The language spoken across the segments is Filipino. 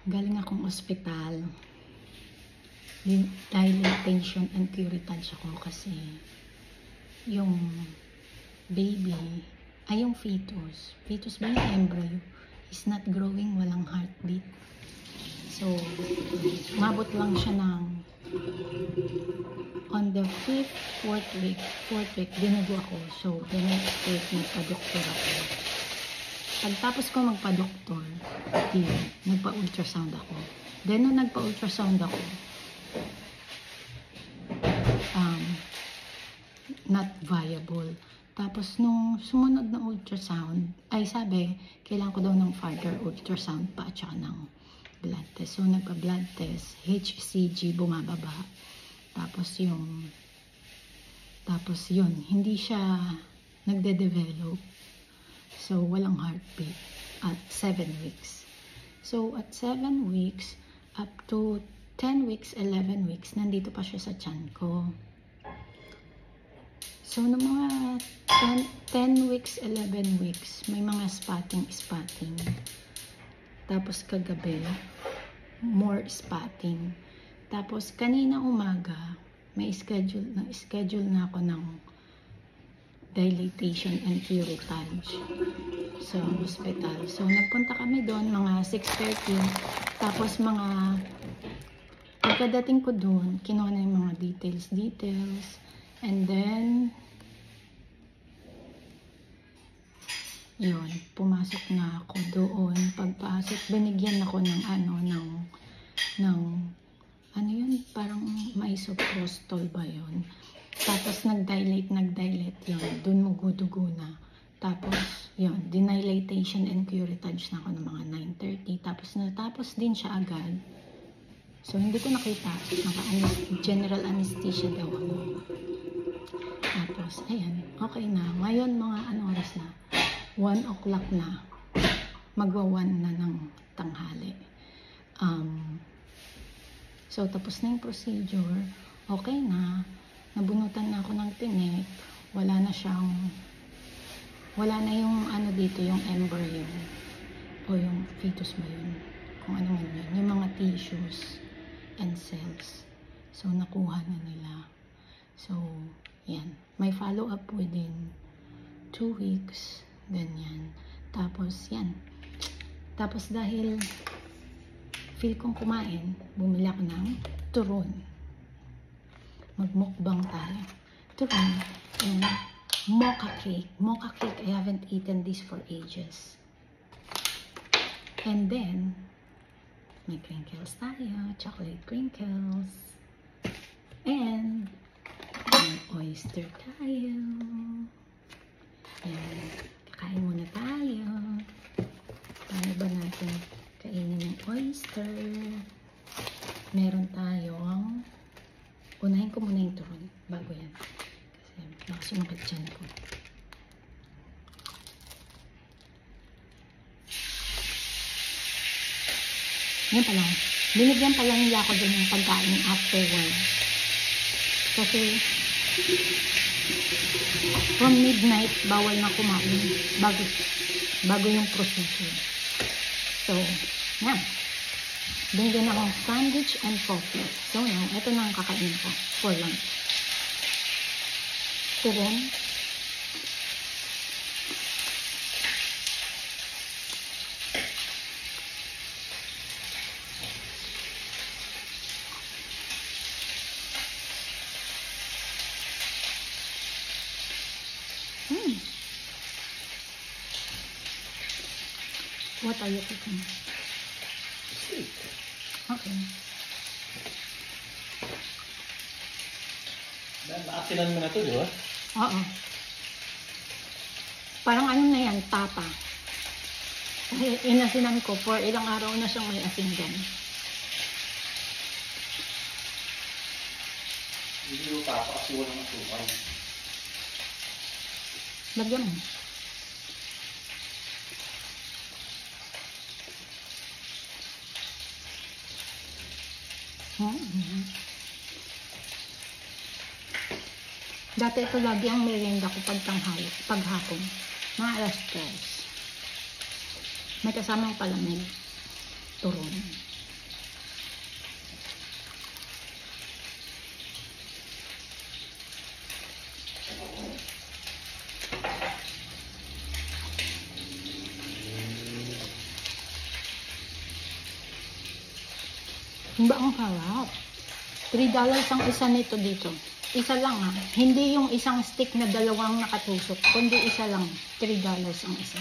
Galing akong ospital. Dilatation and curettage ako kasi yung baby, ay yung fetus ba yung embryo, is not growing, walang heartbeat. So, mabot lang siya ng on the 4th week, dinugo ako. So, the next week, nagpa-doktor ako. Pagtapos ko magpa-doktor, nagpa-ultrasound ako. Then, nung nagpa-ultrasound ako, not viable. Tapos, nung sumunod na ultrasound, ay sabi, kailangan ko daw ng further ultrasound pa at saka ng blood test. So, nagpa-blood test, HCG bumababa. Tapos yun, hindi siya nagde-develop. So, walang heartbeat at 7 weeks. So, at 7 weeks, up to 10 weeks, 11 weeks, nandito pa siya sa tiyan ko. So, noong mga 10 weeks, 11 weeks, may mga spotting. Tapos kagabi, more spotting. Tapos kanina umaga, may schedule na ako ng dilatation and curettage sa hospital. So, nagpunta kami doon mga 6:30. Tapos pagkadating ko doon, kinuha na yung mga details. And then, yun, pumasok na ako doon. Pagpasok, binigyan ako ng yun, parang misoprostol ba yun. Tapos nag-dilate yun. Doon mugo-dugo na. Tapos, yun, dilatation and curettage na ako ng mga 9:30. Tapos natapos din siya agad. So, hindi ko nakita. General anesthesia daw ako. Tapos, ayan, okay na. Ngayon, mga oras na? 1 o'clock na. Magwa-1 na ng tanghali. So, tapos na yung procedure. Okay na. Nabunutan na ako ng tinik. Wala na yung dito, yung embryo. O yung fetus ba yun? Kung ano man yun. Yung mga tissues and cells. So, nakuha na nila. So, yan. May follow-up within 2 weeks. Ganyan. Tapos, yan. Tapos, dahil feel kong kumain, bumili ako ng turon. Magmukbang tayo. Turon and mocha cake. Mocha cake, I haven't eaten this for ages. And then, may crinkles tayo. Chocolate crinkles. And, may oyster tayo. Ayan. Kakain muna tayo. Paano ba natin kainin yung oyster? Meron tayong, unahin ko muna yung turon bago yan. Kasi baka sumakit dyan ko. Yan pala. Binigyan pala nila ako dun yung pagkain afterwards. Kasi from midnight, bawal na kumain bago yung procedure. So, yan. Binigyan akong sandwich and coffee. So, now, ito na ang kakainin ko for lunch. Turon. What are you cooking? Steak. Okay. Naasinan mo na to, di ba? Oo. Parang ano na yan, tapa. Kasi inasinan ko for ilang araw na siyang may asin dyan. Hindi yung tapa kasi walang asukal. Lagyan mo. Dati ito lagi ang merienda ko paghapon. Mga alas 3. May kasamang palamig. Turon. Ba ang harap. $3 ang isa nito dito. Isa lang ha. Hindi yung isang stick na dalawang nakatusok. Kundi isa lang. $3 ang isa.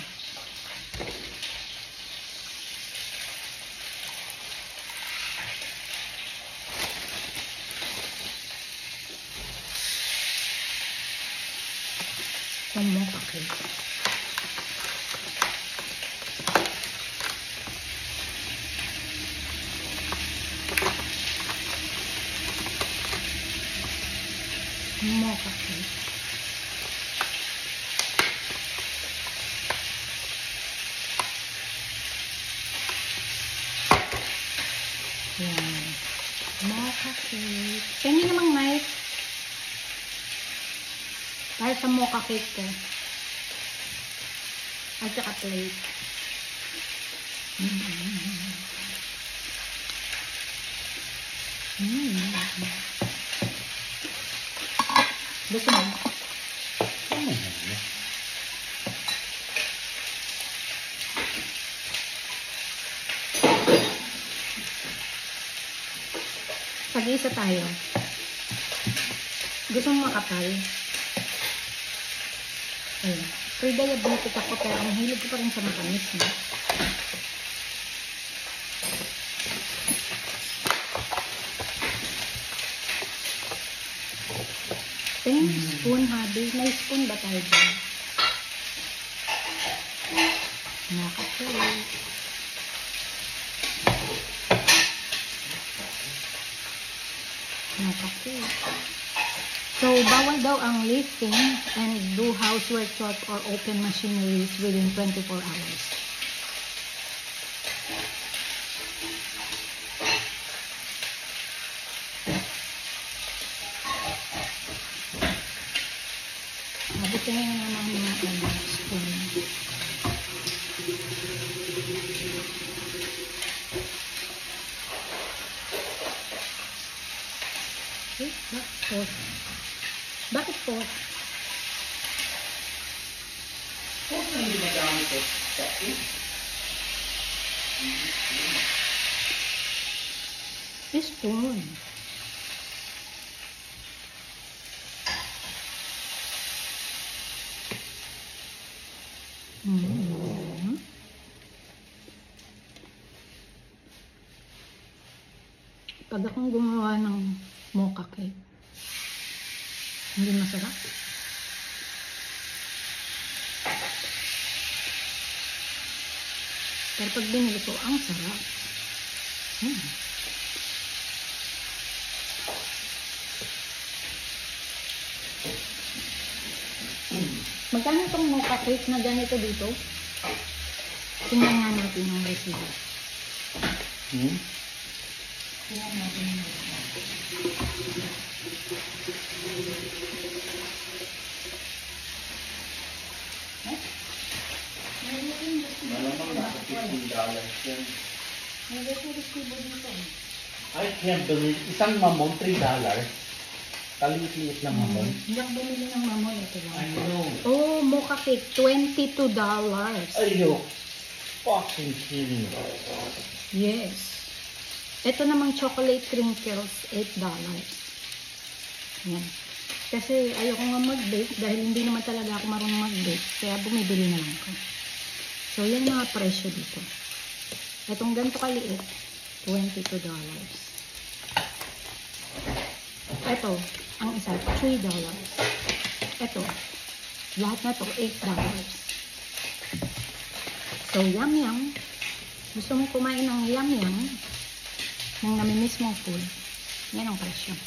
Saan mo kakit? Mocha cake. Yan. Mocha cake. Pengi namang knife. Para sa mocha cake ko. At saka plate. Gusto mo? Pag-isa tayo. Gusto mo makapal? Ayun. Pre-diabetic ako pero ang hilig ko pa rin sa matamis. No? Spoon, habi. May spoon ba tayo dyan? Nakakalik. Nakakalik. So, bawal daw ang lifting and do housework or open machineries within 24 hours. Mabuti na naman mga spoon. Okay, bakit? Bakit po? Kung na hindi nagamit ko sa spoon. Pag akong gumawa ng mocha cake, hindi masarap. Pero pag binili ko, ang sarap. Magkano itong mocha cake na ganito dito? Tingnan nga natin yung recipe. Tingnan natin yung recipe. malamang nasa $15 yan. May recipe dito. I can't believe. Isang mamon, $3. Kaliit-liit na mamon. Hindi ako bumili ng mamon. Ito lang. I know. Oh, mocha cake. $22. Ayo. Fucking kidding. Yes. Ito namang chocolate crinkles, $8. Yan. Kasi ayoko nga mag-bake dahil hindi naman talaga ako marunong mag-bake. Kaya bumibili na lang ako. So, yan mga presyo dito. Itong ganito kaliit, $22. Ito, ang isa, $3. Ito, lahat na to, $8. So, yum-yum. Gusto mong kumain ng yum-yum, ng namimiss mong food, yan ang presyo.